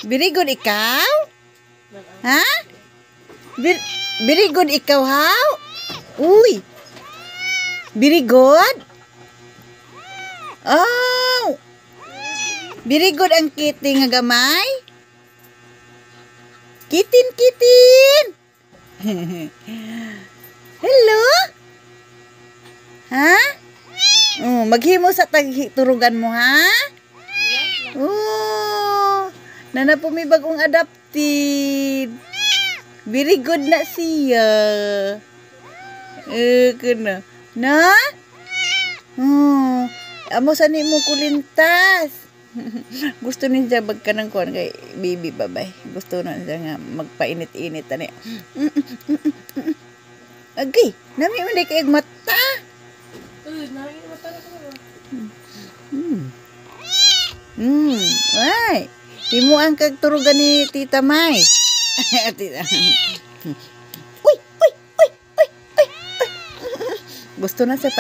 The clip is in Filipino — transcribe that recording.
Very good ikaw? Ha? Very good ikaw, how? Uy. Very good? Oh. Very good ang kitty nga gamay? Kitin, kitin. Hello? Ha? Maghimo sa turugan mo, ha? Nana po may bagong adopted. Very good na siya. Kana. Na? Amo sa ni mo kulintas. Gusto niya magkanang kuan kay baby babay. Gusto na siya nga magpainit-init ani. Agay, nami man day kay mata. Nami mata na ko. Ay. Imo ang kagturugan ni Tita May. Uy. Gusto na siya pa